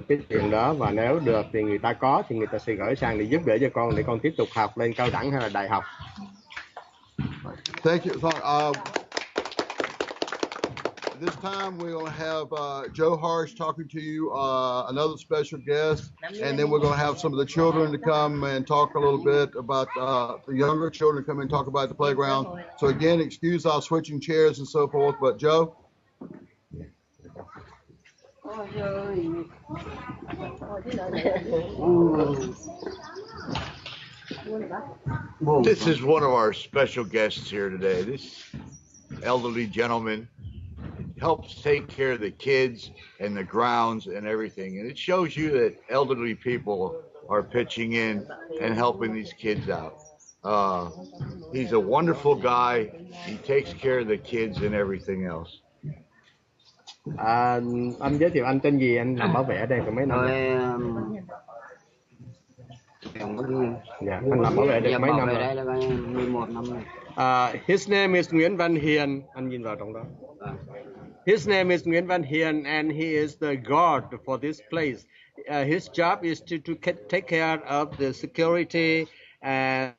cái tiền đó, và nếu được thì người ta có thì người ta sẽ gửi sang để giúp đỡ cho con để con tiếp tục học lên cao đẳng hay là đại học. this time we're going to have Joe Harsh talking to you, another special guest, and then we're going to have some of the children to come and talk a little bit about the younger children come and talk about the playground. So again, excuse our switching chairs and so forth, but Joe? This is one of our special guests here today. This elderly gentleman helps take care of the kids and the grounds and everything. And it shows you that elderly people are pitching in and helping these kids out. He's a wonderful guy. He takes care of the kids and everything else. Anh giới thiệu anh tên gì, anh làm bảo vệ ở đây từ mấy năm? Dạ, anh làm bảo vệ được mấy năm rồi? 11 năm rồi. His name is Nguyễn Văn Hiền. Anh nhìn vào trong đó. His name is Nguyễn Văn Hiền and he is the guard for this place. His job is to take care of the security and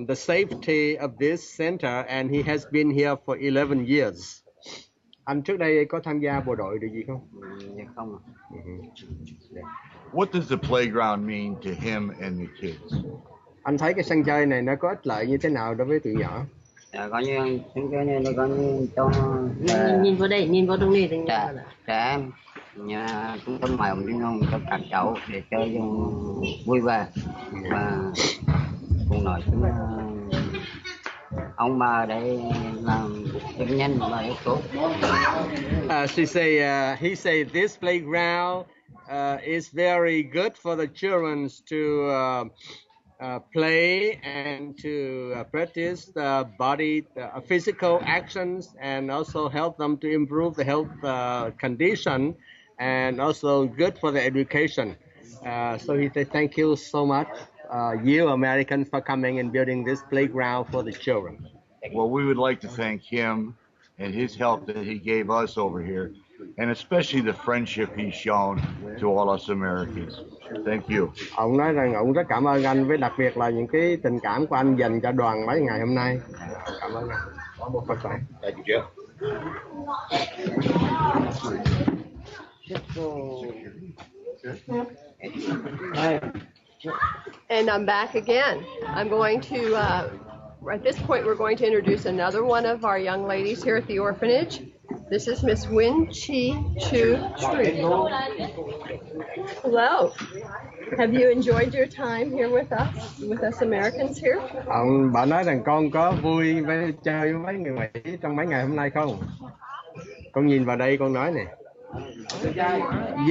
the safety of this center, and he has been here for 11 years. Anh trước đây có tham gia bộ đội được gì không? Không. What does the playground mean to him and the kids? Anh thấy cái sân chơi này nó có ích lợi như thế nào đối với tụi nhỏ? Có như sân chơi này nó có như cho nhìn vào đây, nhìn vào trong này thì trẻ em, nhà trung tâm mại ổn định cho các cháu để chơi vui vẻ và cùng nói chung ông bà để làm doanh nhân và rất tốt. He say this playground is very good for the children to play and to practice the body physical actions, and also help them to improve the health condition, and also good for the education. So he said, thank you so much, you Americans, for coming and building this playground for the children. Well, we would like to thank him and his help that he gave us over here, and especially the friendship he's shown to all us Americans. Thank you. Ông nói rằng ông rất cảm ơn anh, với đặc biệt là những cái tình cảm của anh dành cho đoàn mấy ngày hôm nay. Cảm ơn anh. Thank you, Joe. And I'm back again. I'm going to, at this point, we're going to introduce another one of our young ladies here at the orphanage. This is Miss Win Chi Chu Street. Hello. Have you enjoyed your time here with us Americans here? Bà nói rằng con có vui với chơi với mấy người Mỹ trong mấy ngày hôm nay không? Con nhìn vào đây con nói nè.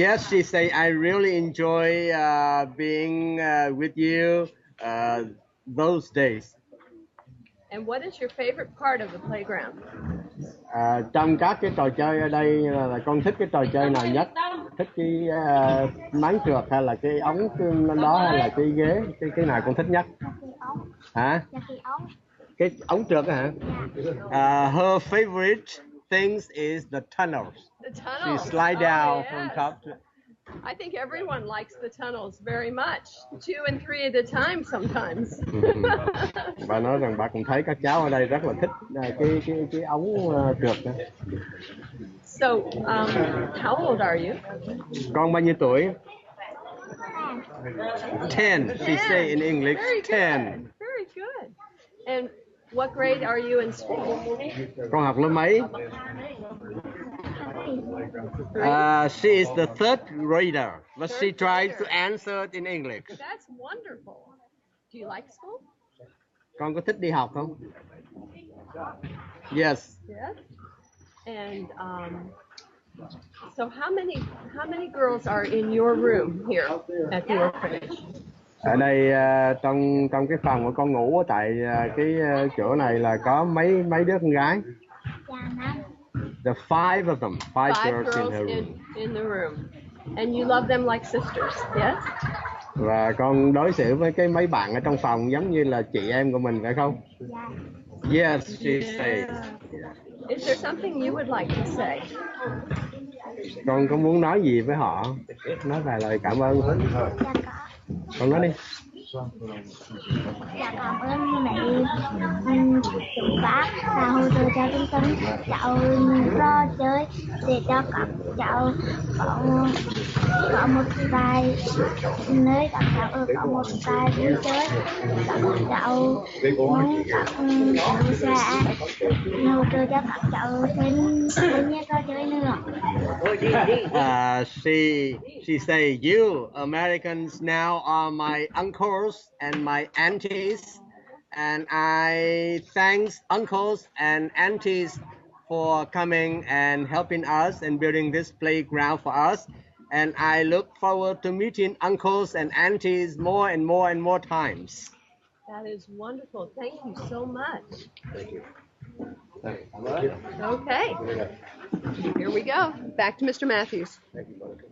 Yes, she say I really enjoy being with you those days. And what is your favorite part of the playground? Trong các cái trò chơi ở đây là con thích cái trò chơi nào nhất? Thích cái máng trượt hay là cái ống đó hay là cái ghế? Cái nào con thích nhất? Hả? Cái ống trượt hả? Her favorite things is the tunnels. The tunnels. She slide down from top to... I think everyone likes the tunnels very much. 2 and 3 at a time sometimes. Bà nói rằng bà cũng thấy các cháu ở đây rất là thích cái ống trượt đó. So, how old are you? Con bao nhiêu tuổi? 10. She say in English, 10. Very good. And what grade are you in school? Con học lớp mấy? She is the 3rd grader, but she tries to answer it in English. That's wonderful. Do you like school? Con có thích đi học không? Yes. Yes. And so how many girls are in your room here at the orphanage? Ở đây trong cái phòng của con ngủ tại cái chỗ này là có mấy đứa con gái? The 5 of them, 5 girls in her room. In the room. And you love them like sisters, yes? Và con đối xử với mấy bạn ở trong phòng giống như là chị em của mình phải không? Yes, she says. Is there something you would like to say? Con có muốn nói gì với họ? Nói vài lời cảm ơn. Con nói đi. Dạ cảm ơn mẹ chú bác đã hỗ trợ cho trung tâm cháu lo chơi để cho các cháu có một vài nơi các cháu có một vài vui chơi. Các cháu mong các chú sẽ hỗ trợ cho các cháu thêm nhiều trò chơi nữa. She say, you Americans now are my uncles and my aunties, and I thanks uncles and aunties for coming and helping us and building this playground for us. And I look forward to meeting uncles and aunties more and more and more times. That is wonderful. Thank you so much. Thank you. Okay. Here we go. Back to Mr. Matthews. Thank you, Monica.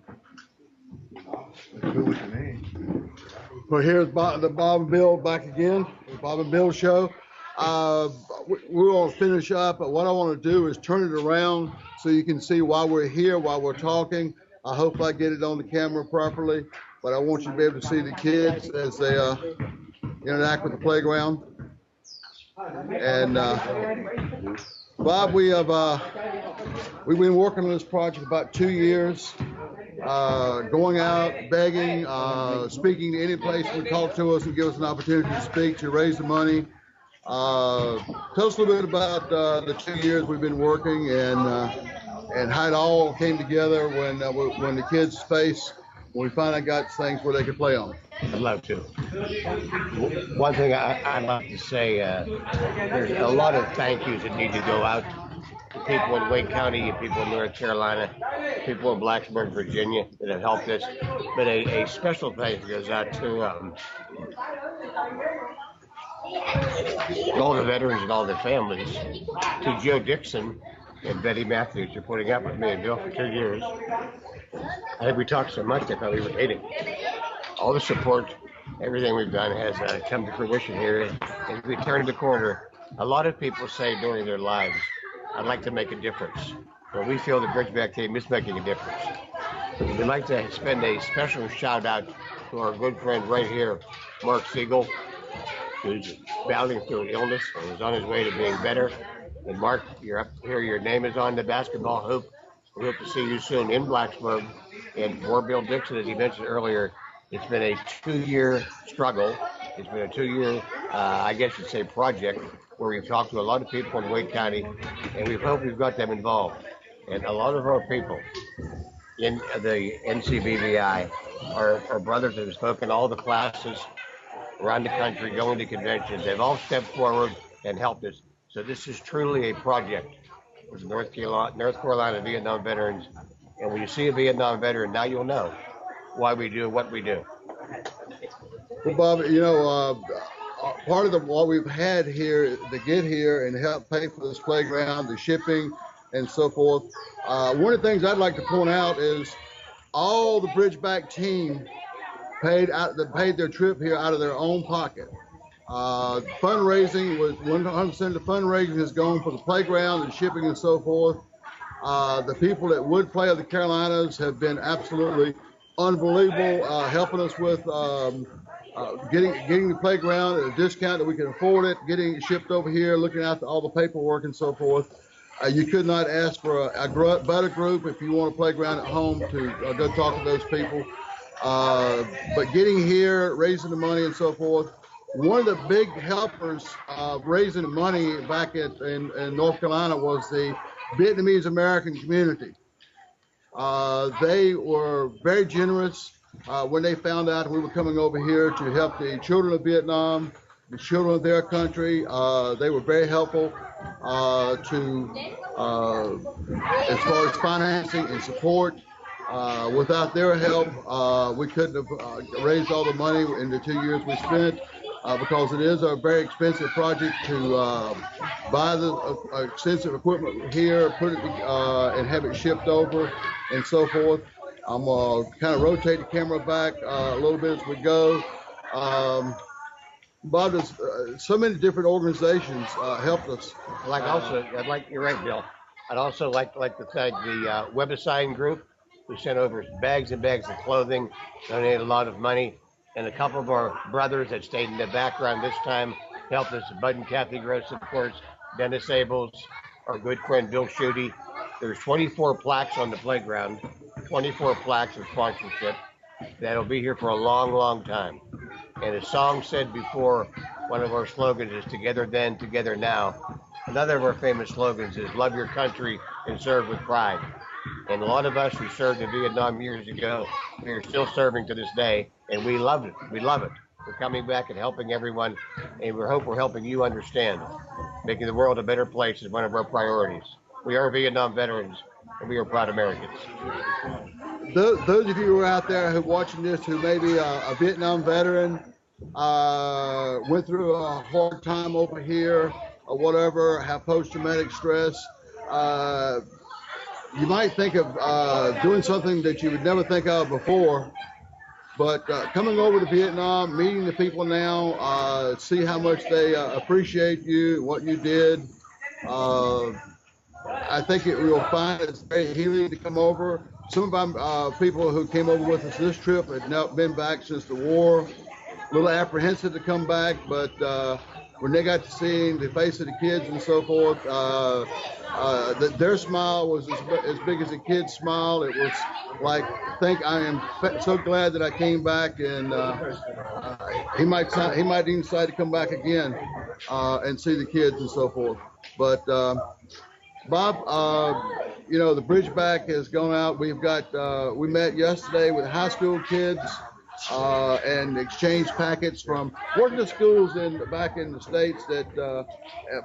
Well, here's the Bob and Bill back again, the Bob and Bill show. We're going to finish up, but what I want to do is turn it around so you can see why we're here, why we're talking. I hope I get it on the camera properly, but I want you to be able to see the kids as they interact with the playground. And Bob, we've been working on this project about 2 years. Going out, begging, speaking to any place who would talk to us and give us an opportunity to speak, to raise the money. Tell us a little bit about the 2 years we've been working and how it all came together when the kids' space, when we finally got things where they could play on. I'd love to. One thing I'd like to say, there's a lot of thank yous that need to go out to people in Wake County, people in North Carolina, people in Blacksburg, Virginia that have helped us. But a special thanks goes out to all the veterans and all their families, to Joe Dixon and Betty Matthews for putting up with me and Bill for 2 years. I think we talked so much I thought we were dating. All the support, everything we've done has come to fruition here. As we turn the corner, a lot of people say during their lives, I'd like to make a difference. Well, we feel the Bridgeback team is making a difference. We'd like to spend a special shout out to our good friend right here, Mark Siegel, who's battling through an illness and is on his way to being better. And Mark, you're up here, your name is on the basketball hoop. We hope to see you soon in Blacksburg. And for Bill Dixon, as he mentioned earlier, it's been a 2-year struggle. It's been a 2-year, I guess you'd say, project where we've talked to a lot of people in Wake County, and we hope we've got them involved. And a lot of our people in the NCBVI are brothers that have spoken all the classes around the country, going to conventions. They've all stepped forward and helped us. So this is truly a project with North Carolina Vietnam veterans. And when you see a Vietnam veteran, now you'll know why we do what we do. Well, Bob, part of what we've had here to get here and help pay for this playground, the shipping, and so forth. One of the things I'd like to point out is all the Bridgeback team paid their trip here out of their own pocket. Fundraising was 100% of the fundraising has gone for the playground and shipping and so forth. The people at Wood Play of the Carolinas have been absolutely unbelievable, helping us with getting the playground at a discount that we can afford it, getting it shipped over here, looking after all the paperwork and so forth. You could not ask for a better group if you want a playground at home to go talk to those people. But getting here, raising the money and so forth. One of the big helpers of raising the money back in North Carolina was the Vietnamese American community. They were very generous when they found out we were coming over here to help the children of Vietnam, the children of their country. They were very helpful as far as financing and support. Without their help, we couldn't have raised all the money in the 2 years we spent. Because it is a very expensive project to buy the extensive equipment here, put it and have it shipped over and so forth. I'm going to kind of rotate the camera back a little bit as we go. Bob, so many different organizations helped us. You're right, Bill. I'd also like to thank the Web Assign group who sent over bags and bags of clothing, donated a lot of money. and a couple of our brothers that stayed in the background this time helped us. Bud and Kathy Gross, of course, Dennis Abels, our good friend Bill Schutte. There's 24 plaques on the playground, 24 plaques of sponsorship that'll be here for a long, long time. And as Song said before, one of our slogans is together then, together now. Another of our famous slogans is love your country and serve with pride. And a lot of us who served in Vietnam years ago, we are still serving to this day, and we love it. We love it. We're coming back and helping everyone, and we hope we're helping you understand. Making the world a better place is one of our priorities. We are Vietnam veterans, and we are proud Americans. Those of you who are out there who are watching this who may be a Vietnam veteran, went through a hard time over here or whatever, have post-traumatic stress, you might think of doing something that you would never think of before, but coming over to Vietnam, meeting the people now, see how much they appreciate you, what you did. I think you'll find it's very healing to come over. Some of our people who came over with us this trip had not been back since the war. A little apprehensive to come back, but when they got to see the face of the kids and so forth, their smile was as big as a kid's smile. It was like, I am so glad that I came back, and he might even decide to come back again and see the kids and so forth. But Bob, you know, the Bridgeback has gone out. We've got, we met yesterday with high school kids and exchanged packets from working the schools back in the States that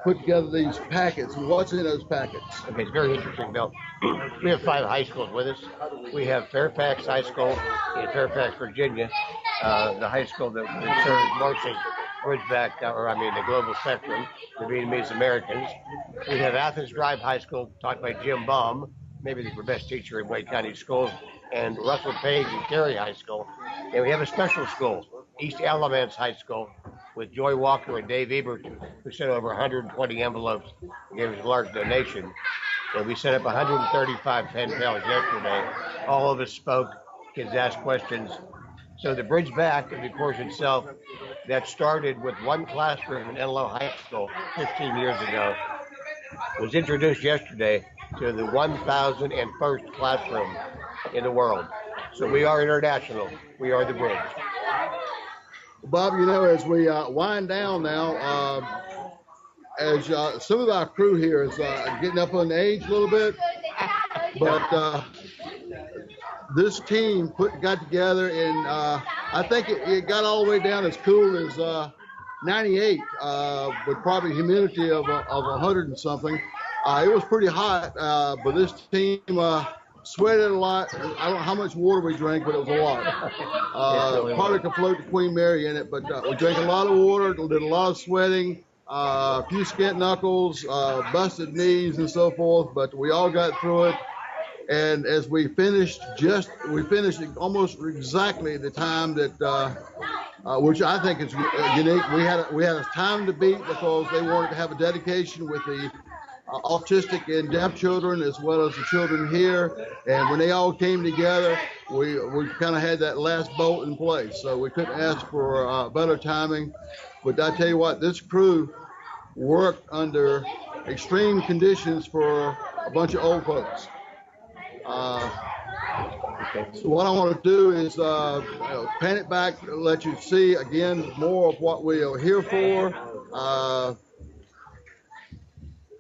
put together these packets. And what's in those packets? Okay, it's very interesting, Bill. We have 5 high schools with us. We have Fairfax High School in Fairfax, Virginia, the high school that serves mostly Bridgeback, the Global Spectrum, the Vietnamese Americans. We have Athens Drive High School, taught by Jim Baum, maybe the best teacher in Wade County Schools, and Russell Page and Cary High School. And we have a special school, East Alamance High School, with Joy Walker and Dave Ebert, who sent over 120 envelopes and gave us a large donation. And we set up 135 pen pals yesterday. All of us spoke, kids asked questions. So the Bridgeback, of the course itself, that started with one classroom in Enloe High School 15 years ago, was introduced yesterday to the 1,001st classroom in the world. So we are international. We are the Bridge. Bob, you know, as we wind down now, as some of our crew here is getting up on age a little bit, but this team got together, and I think it got all the way down as cool as 98, with probably humidity of 100 and something. It was pretty hot, but this team sweated a lot. I don't know how much water we drank, but it was a lot. Probably could float the Queen Mary in it, but we drank a lot of water, did a lot of sweating, a few skint knuckles, busted knees and so forth, but we all got through it. And as we finished almost exactly the time that, which I think is unique. We had a time to beat because they wanted to have a dedication with the autistic and deaf children as well as the children here. And when they all came together, we kind of had that last bolt in place. So we couldn't ask for better timing. But I tell you what, this crew worked under extreme conditions for a bunch of old folks. So what I want to do is pan it back, let you see again more of what we are here for.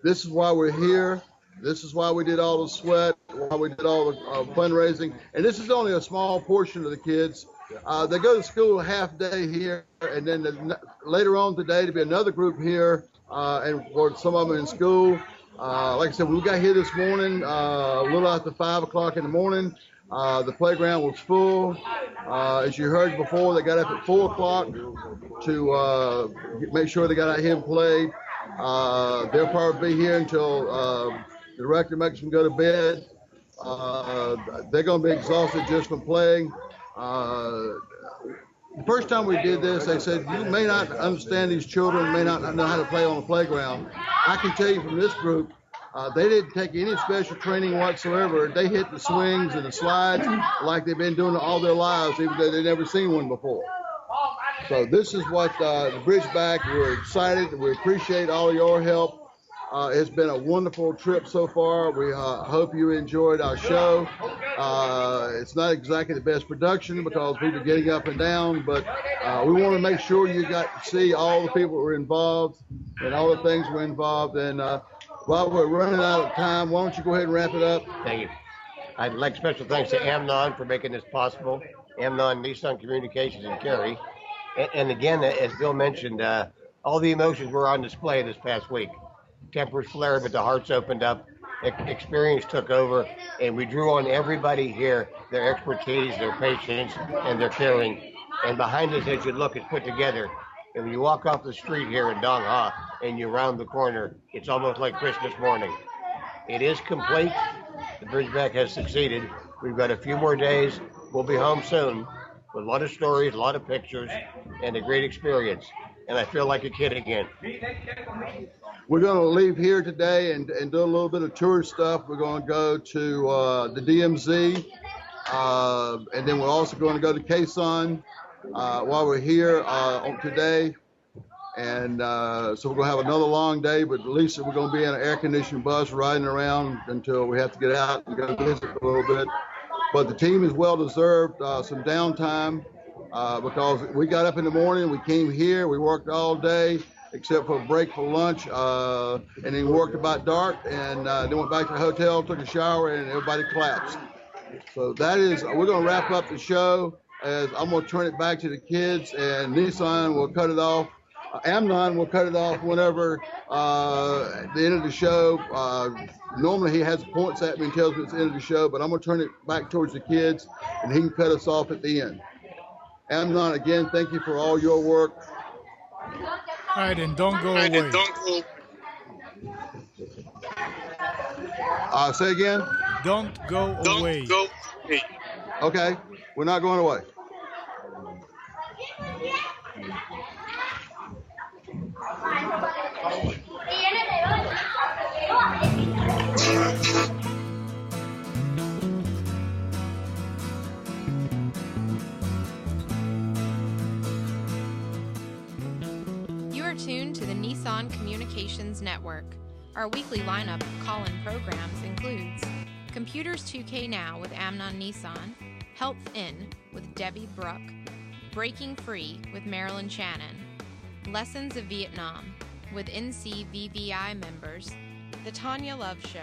This is why we're here. This is why we did all the sweat, why we did all the fundraising. And this is only a small portion of the kids. They go to school a half day here, and then later on today to be another group here, and for some of them in school. Like I said, we got here this morning a little after 5 o'clock in the morning. The playground was full. As you heard before, they got up at 4 o'clock to make sure they got out here and played. They'll probably be here until the director makes them go to bed. They're going to be exhausted just from playing. The first time we did this, they said, you may not understand these children, may not know how to play on the playground. I can tell you from this group, they didn't take any special training whatsoever. They hit the swings and the slides like they've been doing it all their lives, even though they've never seen one before. So this is what the Bridgeback, we're excited. We appreciate all of your help. It's been a wonderful trip so far. We hope you enjoyed our show. It's not exactly the best production because people are getting up and down, but we want to make sure you got to see all the people who were involved and all the things were involved. And while we're running out of time, why don't you go ahead and wrap it up? Thank you. I'd like special thanks to Amnon for making this possible. Amnon Nissan Communications in Cary. And again, as Bill mentioned, all the emotions were on display this past week. Tempers flared, but the hearts opened up. Experience took over, and we drew on everybody here, their expertise, their patience, and their caring. And behind us, as you look, it's put together. And when you walk off the street here in Dong Ha and you round the corner, it's almost like Christmas morning. It is complete. The Bridgeback has succeeded. We've got a few more days. We'll be home soon with a lot of stories, a lot of pictures, and a great experience. And I feel like a kid again. We're going to leave here today and do a little bit of tour stuff. We're going to go to the DMZ, and then we're also going to go to Quezon while we're here today. And so we're going to have another long day, but at least we're going to be in an air-conditioned bus riding around until we have to get out and go visit a little bit. But the team is well-deserved some downtime because we got up in the morning, we came here, we worked all day, except for a break for lunch, and then worked about dark, and then went back to the hotel, took a shower, and everybody collapsed. So that is, we're going to wrap up the show, as I'm going to turn it back to the kids, and Nissan will cut it off. Amnon will cut it off whenever at the end of the show. Normally he has points at me and tells me it's the end of the show, but I'm going to turn it back towards the kids, and he can cut us off at the end. Amnon, again, thank you for all your work. All right, and don't go away. Say again? Don't go away. Don't go away. Okay, we're not going away. You are tuned to the Nissan Communications Network. Our weekly lineup of call-in programs includes Computers 2K Now with Amnon Nissan, Health In with Debbie Bruck, Breaking Free with Marilyn Shannon, Lessons of Vietnam with NCVVI members, The Tanya Love Show,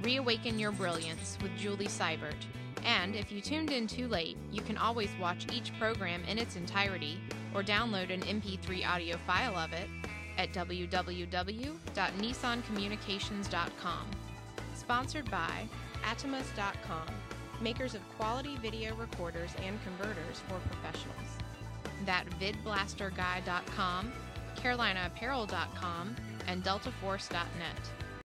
Reawaken Your Brilliance with Julie Seibert, and if you tuned in too late, you can always watch each program in its entirety or download an MP3 audio file of it at www.nissancommunications.com. Sponsored by Atomus.com, makers of quality video recorders and converters for professionals. ThatVidBlasterGuy.com, CarolinaApparel.com, and DeltaForce.net.